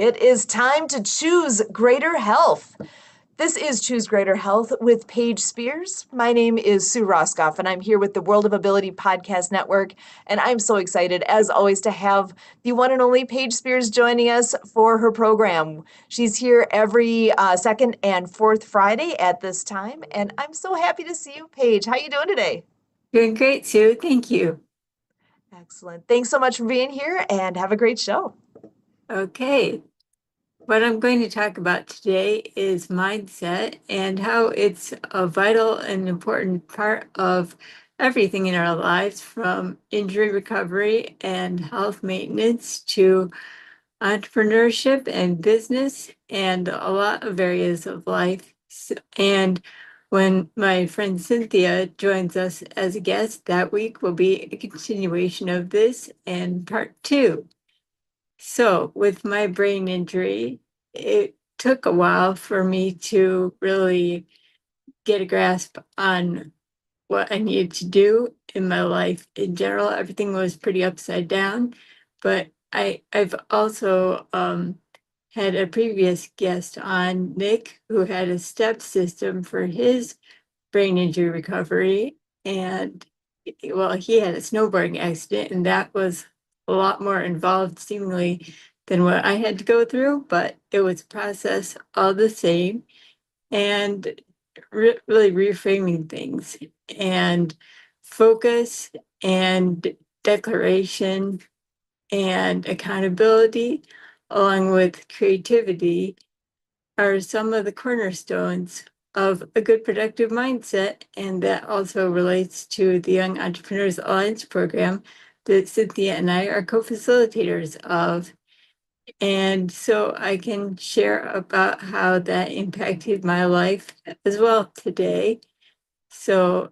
It is time to choose greater health. This is Choose Greater Health with Paige Spears. My name is Sue Roscoff, and I'm here with the World of Ability Podcast Network. And I'm so excited, as always, to have the one and only Paige Spears joining us for her program. She's here every second and fourth Friday at this time, and I'm so happy to see you, Paige. How you doing today? Doing great, Sue. Thank you. Excellent. Thanks so much for being here, and have a great show. Okay. What I'm going to talk about today is mindset and how it's a vital and important part of everything in our lives, from injury recovery and health maintenance to entrepreneurship and business and a lot of areas of life. And when my friend Cynthia joins us as a guest that week, will be a continuation of this and part two. So, with my brain injury, it took a while for me to really get a grasp on what I needed to do in my life in general. Everything was pretty upside down, but I've also had a previous guest on, Nick, who had a step system for his brain injury recovery, and well, he had a snowboarding accident, and that was a lot more involved, seemingly, than what I had to go through, but it was a process all the same, and really reframing things and focus and declaration and accountability, along with creativity, are some of the cornerstones of a good productive mindset. And that also relates to the Young Entrepreneurs Alliance program that Cynthia and I are co-facilitators of. And so I can share about how that impacted my life as well today. So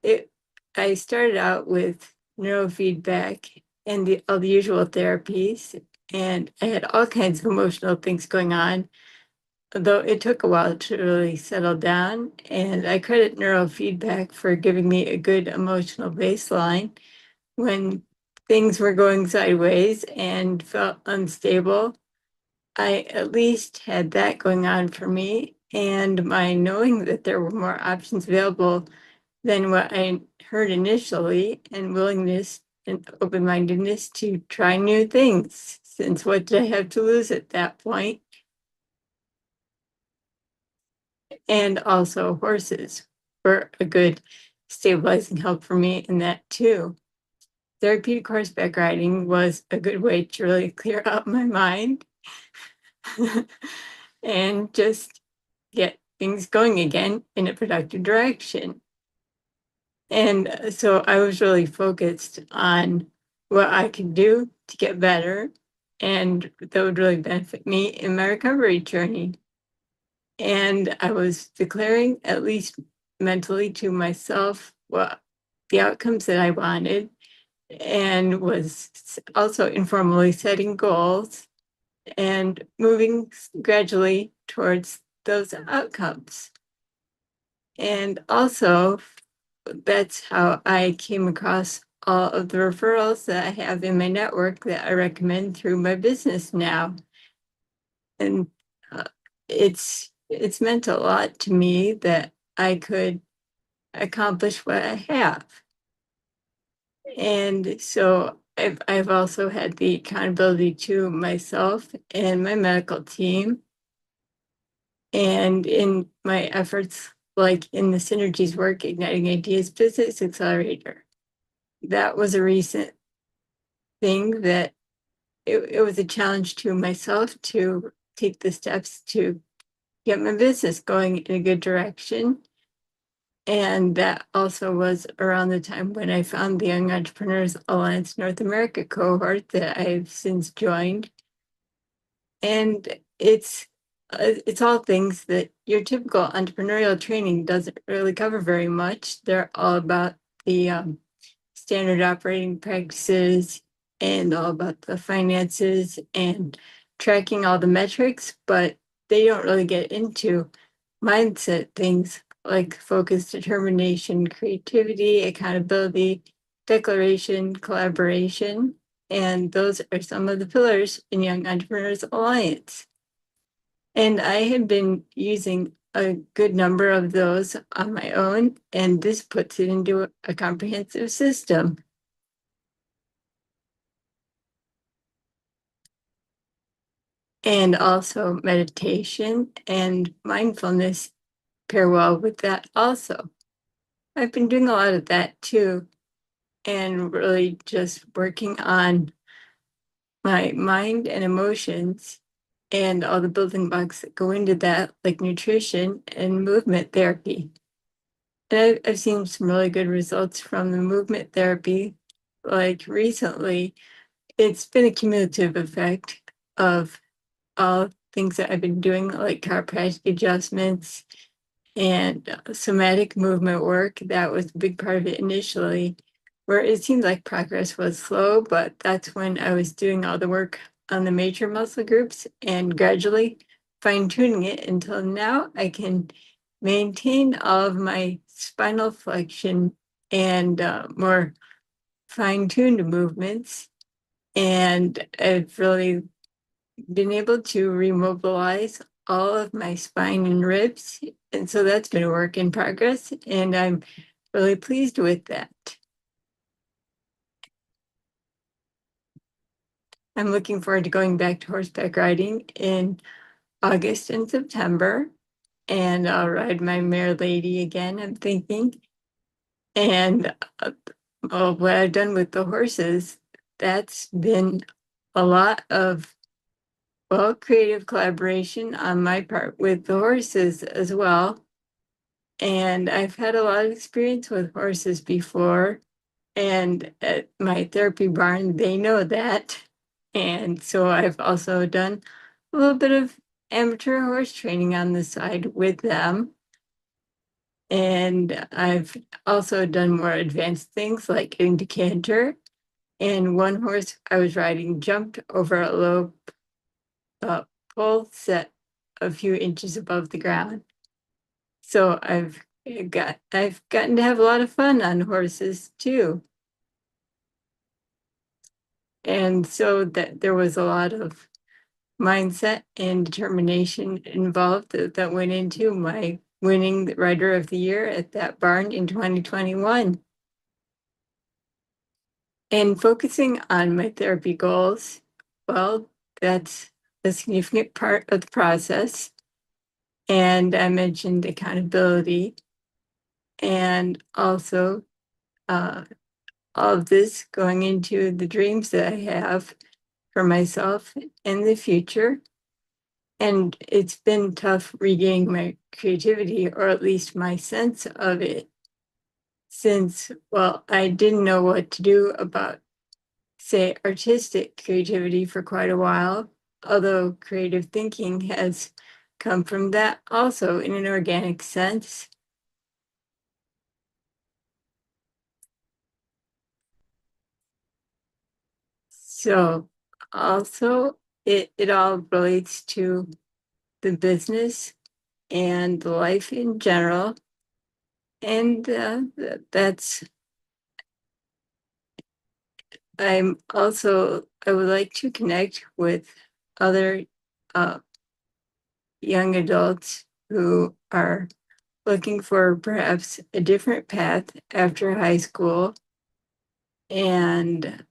it, I started out with neurofeedback and all the usual therapies, and I had all kinds of emotional things going on, though it took a while to really settle down. And I credit neurofeedback for giving me a good emotional baseline when things were going sideways and felt unstable. I at least had that going on for me, and my knowing that there were more options available than what I heard initially, and willingness and open-mindedness to try new things, since what did I have to lose at that point? And also horses were a good stabilizing help for me in that too. Therapeutic horseback riding was a good way to really clear up my mind and just get things going again in a productive direction. And so I was really focused on what I could do to get better and that would really benefit me in my recovery journey. And I was declaring, at least mentally, to myself what the outcomes that I wanted, and was also informally setting goals and moving gradually towards those outcomes. And also, that's how I came across all of the referrals that I have in my network that I recommend through my business now. And uh, it's meant a lot to me that I could accomplish what I have. And so I've also had the accountability to myself and my medical team, and in my efforts, like in the Synergies work, Igniting Ideas Business Accelerator. That was a recent thing that it was a challenge to myself to take the steps to get my business going in a good direction. And that also was around the time when I found the Young Entrepreneurs Alliance North America cohort that I've since joined. And it's all things that your typical entrepreneurial training doesn't really cover very much. They're all about the standard operating practices and all about the finances and tracking all the metrics, but they don't really get into mindset things like focus, determination, creativity, accountability, declaration, collaboration. and those are some of the pillars in Young Entrepreneurs Alliance. And I have been using a good number of those on my own, and this puts it into a comprehensive system. And also meditation and mindfulness pair well with that also. I've been doing a lot of that too, and really just working on my mind and emotions and all the building blocks that go into that, like nutrition and movement therapy. And I've seen some really good results from the movement therapy. Like recently, it's been a cumulative effect of all things that I've been doing, like chiropractic adjustments and somatic movement work. That was a big part of it initially, where it seemed like progress was slow, but that's when I was doing all the work on the major muscle groups and gradually fine-tuning it until now I can maintain all of my spinal flexion and more fine-tuned movements. And I've really been able to remobilize all of my spine and ribs. And so that's been a work in progress, and I'm really pleased with that. I'm looking forward to going back to horseback riding in August and September, and I'll ride my mare lady again, I'm thinking. And what I've done with the horses, that's been a lot of, well, creative collaboration on my part with the horses as well. And I've had a lot of experience with horses before. And at my therapy barn, they know that. And so I've also done a little bit of amateur horse training on the side with them. And I've also done more advanced things like getting to canter. And one horse I was riding jumped over a low pole set a few inches above the ground. So I've gotten to have a lot of fun on horses too. And so that there was a lot of mindset and determination involved that went into my winning the Rider of the Year at that barn in 2021. And focusing on my therapy goals, well, that's a significant part of the process. And I mentioned accountability and also all of this going into the dreams that I have for myself in the future. And it's been tough regaining my creativity, or at least my sense of it, since, well, I didn't know what to do about, say, artistic creativity for quite a while, although creative thinking has come from that also in an organic sense. So also it all relates to the business and the life in general. And that's, I would like to connect with other young adults who are looking for perhaps a different path after high school, and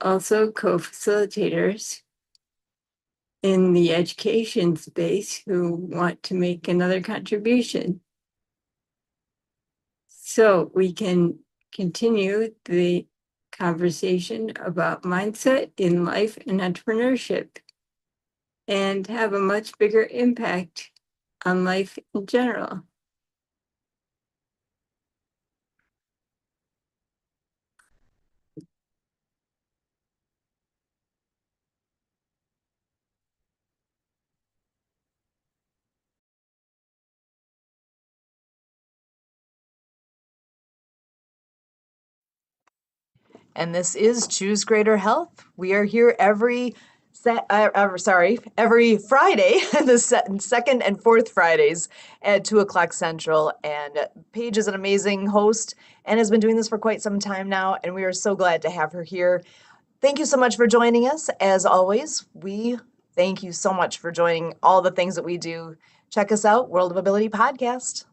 also co-facilitators in the education space who want to make another contribution. So we can continue the conversation about mindset in life and entrepreneurship and have a much bigger impact on life in general. And this is Choose Greater Health. We are here every every Friday, the second and fourth Fridays at 2 o'clock Central. And Paige is an amazing host and has been doing this for quite some time now. And we are so glad to have her here. Thank you so much for joining us. As always, we thank you so much for joining all the things that we do. Check us out, World of Ability Podcast.